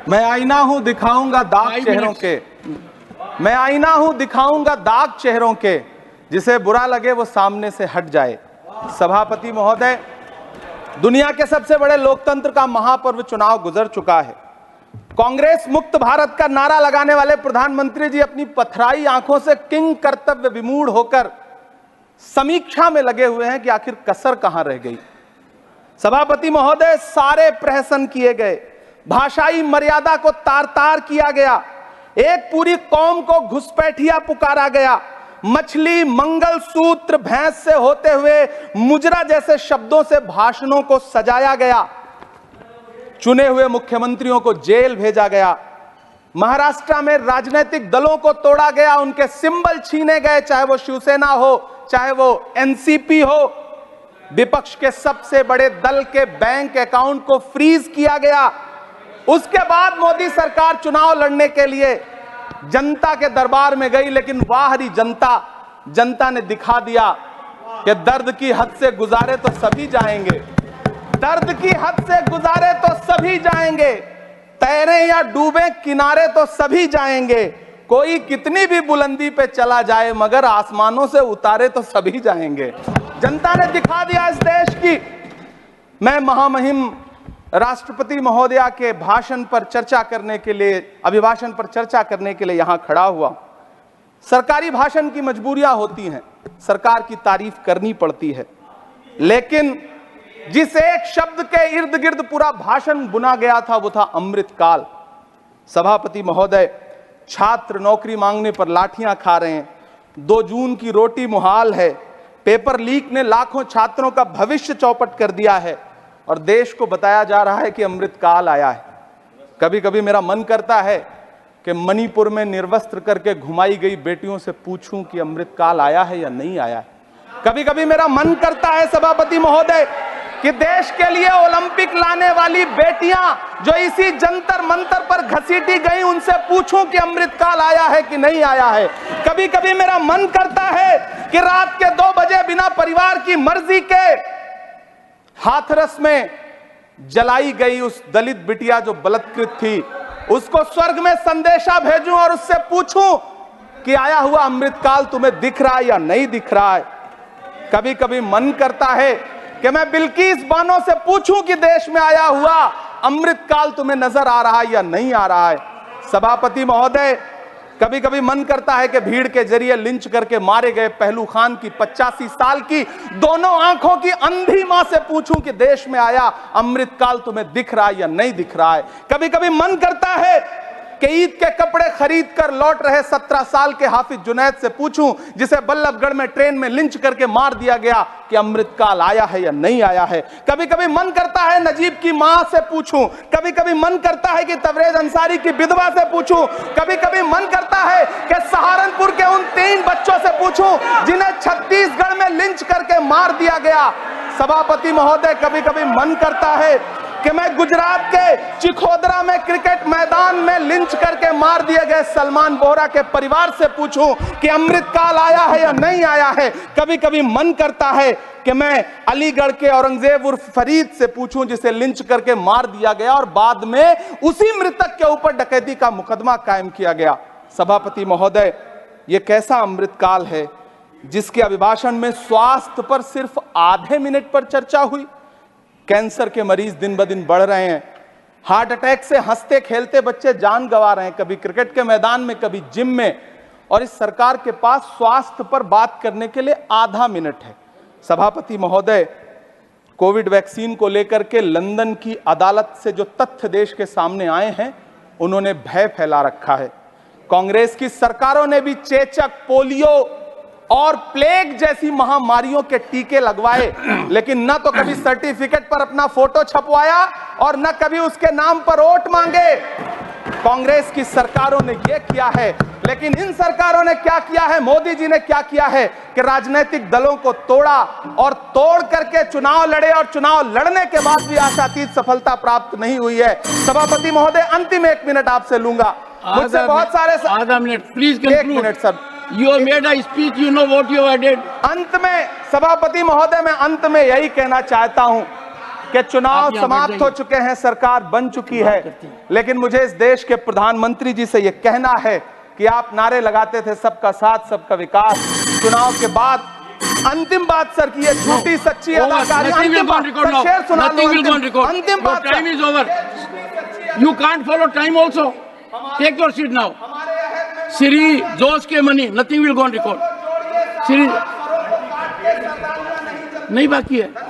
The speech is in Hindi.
मैं आईना हूं दिखाऊंगा दाग चेहरों के, मैं आईना हूं दिखाऊंगा दाग चेहरों के, जिसे बुरा लगे वो सामने से हट जाए। सभापति महोदय, दुनिया के सबसे बड़े लोकतंत्र का महापर्व चुनाव गुजर चुका है। कांग्रेस मुक्त भारत का नारा लगाने वाले प्रधानमंत्री जी अपनी पथराई आंखों से किंग कर्तव्य विमूढ़ होकर समीक्षा में लगे हुए हैं कि आखिर कसर कहां रह गई। सभापति महोदय, सारे प्रहसन किए गए, भाषाई मर्यादा को तार तार किया गया, एक पूरी कौम को घुसपैठिया पुकारा गया, मछली मंगल सूत्र भैंस से होते हुए मुजरा जैसे शब्दों से भाषणों को सजाया गया, चुने हुए मुख्यमंत्रियों को जेल भेजा गया, महाराष्ट्र में राजनीतिक दलों को तोड़ा गया, उनके सिंबल छीने गए, चाहे वो शिवसेना हो चाहे वो एनसीपी हो, विपक्ष के सबसे बड़े दल के बैंक अकाउंट को फ्रीज किया गया। उसके बाद मोदी सरकार चुनाव लड़ने के लिए जनता के दरबार में गई, लेकिन बाहरी जनता ने दिखा दिया कि दर्द की हद से गुजारे तो सभी जाएंगे, दर्द की हद से गुजारे तो सभी जाएंगे, तैरे या डूबे किनारे तो सभी जाएंगे, कोई कितनी भी बुलंदी पे चला जाए मगर आसमानों से उतारे तो सभी जाएंगे। जनता ने दिखा दिया इस देश की। मैं महामहिम राष्ट्रपति महोदया के भाषण पर चर्चा करने के लिए, अभिभाषण पर चर्चा करने के लिए यहां खड़ा हुआ। सरकारी भाषण की मजबूरियां होती हैं, सरकार की तारीफ करनी पड़ती है, लेकिन जिस एक शब्द के इर्द गिर्द पूरा भाषण बुना गया था वो था अमृतकाल। सभापति महोदय, छात्र नौकरी मांगने पर लाठियां खा रहे हैं, 2 जून की रोटी मुहाल है, पेपर लीक ने लाखों छात्रों का भविष्य चौपट कर दिया है और देश को बताया जा रहा है कि अमृतकाल आया है। कभी कभी मेरा मन करता है कि मणिपुर में निर्वस्त्र करके घुमाई गई बेटियों से पूछूं कि अमृतकाल आया है या नहीं आया है। कभी कभी मेरा मन करता है सभापति महोदय कि देश के लिए ओलंपिक लाने वाली बेटियां जो इसी जंतर मंतर पर घसीटी गई, उनसे पूछूं कि अमृतकाल आया है कि नहीं आया है। कभी कभी मेरा मन करता है कि रात के 2 बजे बिना परिवार की मर्जी के हाथरस में जलाई गई उस दलित बिटिया जो बलात्कृत थी, उसको स्वर्ग में संदेशा भेजूं और उससे पूछूं कि आया हुआ अमृतकाल तुम्हें दिख रहा है या नहीं दिख रहा है। कभी कभी मन करता है कि मैं बिल्किस बानो से पूछूं कि देश में आया हुआ अमृतकाल तुम्हें नजर आ रहा है या नहीं आ रहा है। सभापति महोदय, कभी कभी मन करता है कि भीड़ के जरिए लिंच करके मारे गए पहलू खान की 85 साल की दोनों आंखों की अंधी मां से पूछूं कि देश में आया अमृतकाल तुम्हें दिख रहा है या नहीं दिख रहा है। कभी कभी मन करता है कि ईद के कपड़े खरीद कर लौट रहे 17 साल के हाफिज जुनैद से पूछूं, जिसे बल्लभगढ़ में ट्रेन में लिंच करके मार दिया गया, कि अमृतकाल आया है या नहीं आया है। कभी कभी मन करता है नजीब की मां से पूछूं, कभी कभी मन करता है कि तबरेज अंसारी की विधवा से पूछूं, कभी कभी मन करता है कि सहारनपुर के उन 3 बच्चों से पूछूं जिन्हें छत्तीसगढ़ में लिंच करके मार दिया गया। सभापति महोदय, कभी कभी मन करता है कि मैं गुजरात के चिखोदरा में क्रिकेट मैदान में लिंच करके मार दिए गए सलमान बोहरा के परिवार से पूछूं कि अमृतकाल आया है या नहीं आया है। कभी कभी मन करता है कि मैं अलीगढ़ के औरंगजेब उर्फ फरीद से पूछूं, जिसे लिंच करके मार दिया गया और बाद में उसी मृतक के ऊपर डकैती का मुकदमा कायम किया गया। सभापति महोदय, यह कैसा अमृतकाल है जिसके अभिभाषण में स्वास्थ्य पर सिर्फ आधे मिनट पर चर्चा हुई। कैंसर के मरीज दिन ब दिन बढ़ रहे हैं, हार्ट अटैक से हंसते खेलते बच्चे जान गंवा रहे हैं, कभी क्रिकेट के मैदान में कभी जिम में, और इस सरकार के पास स्वास्थ्य पर बात करने के लिए आधा मिनट है। सभापति महोदय, कोविड वैक्सीन को लेकर के लंदन की अदालत से जो तथ्य देश के सामने आए हैं, उन्होंने भय फैला रखा है। कांग्रेस की सरकारों ने भी चेचक, पोलियो और प्लेग जैसी महामारियों के टीके लगवाए, लेकिन न तो कभी सर्टिफिकेट पर अपना फोटो छपवाया और न कभी उसके नाम पर वोट मांगे। कांग्रेस की सरकारों ने यह किया है, लेकिन इन सरकारों ने क्या किया है, मोदी जी ने क्या किया है कि राजनीतिक दलों को तोड़ा और तोड़ करके चुनाव लड़े, और चुनाव लड़ने के बाद भी आशातीत सफलता प्राप्त नहीं हुई है। सभापति महोदय, अंतिम 1 मिनट आपसे लूंगा, मुझसे बहुत सारे। आधा minute please. 1 minute sir. You have made a speech, you know what you have did. अंत में सभापति महोदय, मैं अंत में यही कहना चाहता हूं कि चुनाव आप यहाँ बैठ समाप्त हो जाइए। चुके हैं, सरकार बन चुकी है, लेकिन मुझे इस देश के प्रधानमंत्री जी से यह कहना है कि आप नारे लगाते थे सबका साथ सबका विकास। चुनाव के बाद अंतिम बात सर की, ये झूठी सच्ची अदाकारी। Nothing will अंतिम go on बात record सर, now. शेर सुना Nothing दो, will go on record. अंतिम Your बात time sir. is over. You can't follow time also. Take your seat now. Siri, Josh के money. Nothing will go on record. Siri, नहीं बाकी है।